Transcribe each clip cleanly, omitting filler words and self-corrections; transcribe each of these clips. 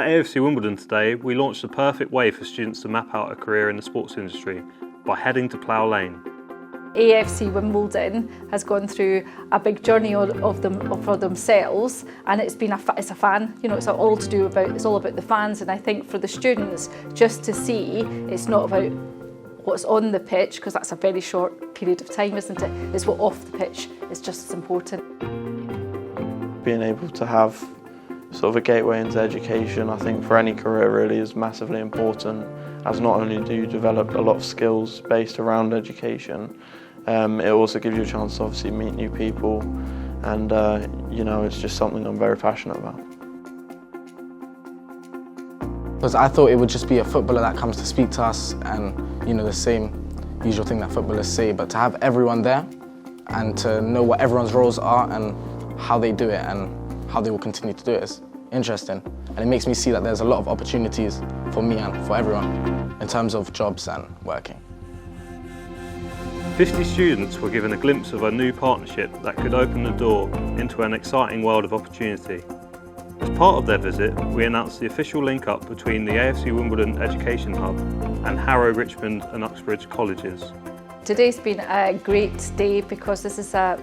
At AFC Wimbledon today, we launched the perfect way for students to map out a career in the sports industry by heading to Plough Lane. AFC Wimbledon has gone through a big journey for themselves, and it's a fan. You know, it's all about the fans, and I think for the students just to see, it's not about what's on the pitch, because that's a very short period of time, isn't it? It's what off the pitch is just as important. Being able to have sort of a gateway into education, I think for any career really is massively important, as not only do you develop a lot of skills based around education, it also gives you a chance to obviously meet new people, and you know, it's just something I'm very passionate about. Because I thought it would just be a footballer that comes to speak to us and, you know, the same usual thing that footballers say, but to have everyone there and to know what everyone's roles are and how they do it and how they will continue to do it is interesting. And it makes me see that there's a lot of opportunities for me and for everyone in terms of jobs and working. 50 students were given a glimpse of a new partnership that could open the door into an exciting world of opportunity. As part of their visit, we announced the official link-up between the AFC Wimbledon Education Hub and Harrow, Richmond and Uxbridge Colleges. Today's been a great day because this is the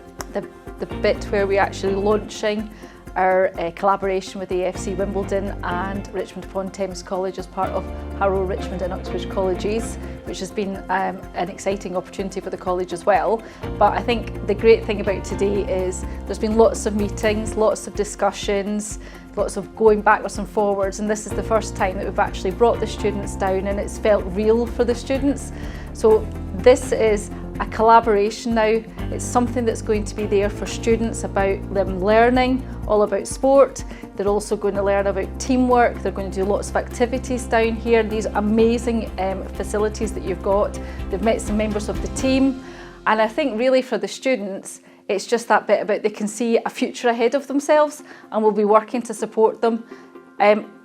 bit where we're actually launching our collaboration with the AFC Wimbledon and Richmond upon Thames College as part of Harrow, Richmond and Uxbridge Colleges, which has been an exciting opportunity for the college as well. But I think the great thing about today is there's been lots of meetings, lots of discussions, lots of going backwards and forwards, and this is the first time that we've actually brought the students down and it's felt real for the students. So this is a collaboration now. It's something that's going to be there for students about them learning all about sport. They're also going to learn about teamwork. They're going to do lots of activities down here. These amazing facilities that you've got. They've met some members of the team. And I think really for the students, it's just that bit about they can see a future ahead of themselves and we'll be working to support them.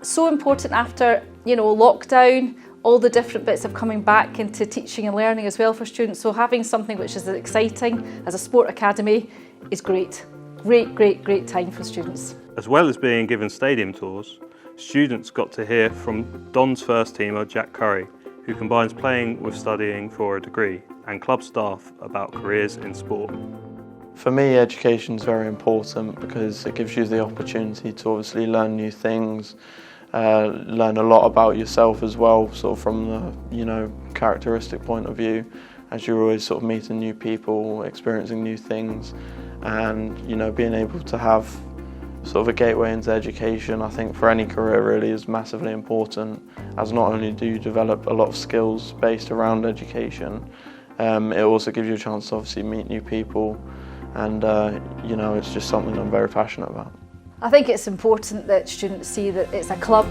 So important after, you know, lockdown, all the different bits of coming back into teaching and learning as well for students. So having something which is as exciting as a sport academy is great. Great time for students. As well as being given stadium tours, students got to hear from Don's first teamer, Jack Curry, who combines playing with studying for a degree, and club staff about careers in sport. For me, education is very important because it gives you the opportunity to obviously learn new things, learn a lot about yourself as well, sort of from the, you know, characteristic point of view, as you're always sort of meeting new people, experiencing new things, and, you know, being able to have sort of a gateway into education, I think for any career really is massively important, as not only do you develop a lot of skills based around education, it also gives you a chance to obviously meet new people, and you know, it's just something I'm very passionate about. I think it's important that students see that it's a club,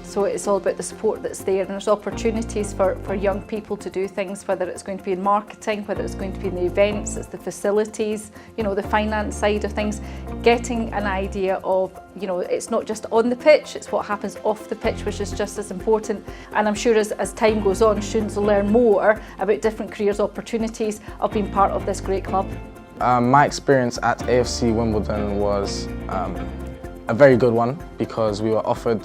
so it's all about the support that's there, and there's opportunities for young people to do things, whether it's going to be in marketing, whether it's going to be in the events, it's the facilities, you know, the finance side of things, getting an idea of, you know, it's not just on the pitch, it's what happens off the pitch, which is just as important. And I'm sure as time goes on, students will learn more about different careers opportunities of being part of this great club. My experience at AFC Wimbledon was a very good one because we were offered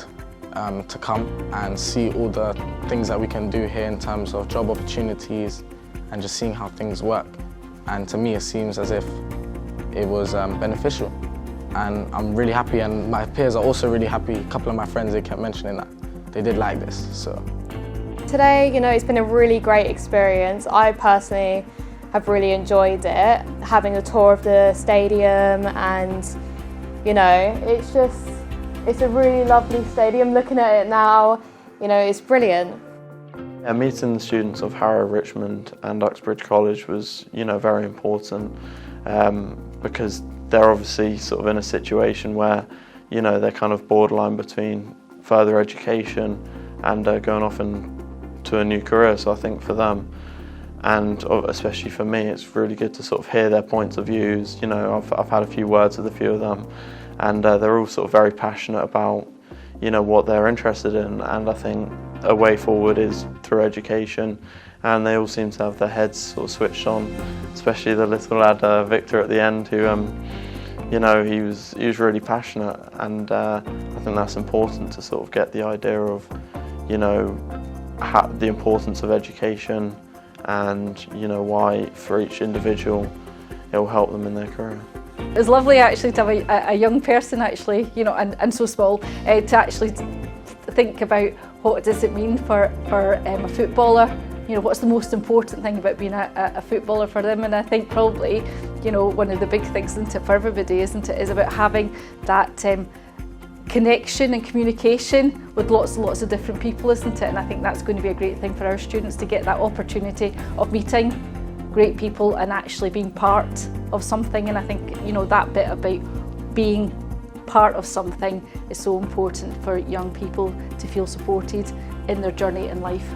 to come and see all the things that we can do here in terms of job opportunities and just seeing how things work. And to me, it seems as if it was beneficial. And I'm really happy, and my peers are also really happy. A couple of my friends, they kept mentioning that they did like this. So today, you know, it's been a really great experience. I personally have really enjoyed it, having a tour of the stadium, and you know, it's a really lovely stadium. Looking at it now, you know, it's brilliant. Yeah, meeting the students of Harrow, Richmond and Uxbridge College was, you know, very important because they're obviously sort of in a situation where, you know, they're kind of borderline between further education and going off into a new career. So I think for them, and especially for me, it's really good to sort of hear their points of views. You know, I've had a few words with a few of them, and they're all sort of very passionate about, you know, what they're interested in, and I think a way forward is through education, and they all seem to have their heads sort of switched on, especially the little lad Victor at the end, who you know, he was really passionate, and I think that's important to sort of get the idea of, you know, the importance of education, and you know why for each individual it will help them in their career. It's lovely actually to have a young person actually, you know, and so small, to actually think about what does it mean for a footballer. You know, what's the most important thing about being a footballer for them? And I think probably, you know, one of the big things, isn't it, for everybody, isn't it, is about having that connection and communication with lots and lots of different people, isn't it? And I think that's going to be a great thing for our students, to get that opportunity of meeting great people and actually being part of something. And I think, you know, that bit about being part of something is so important for young people to feel supported in their journey in life.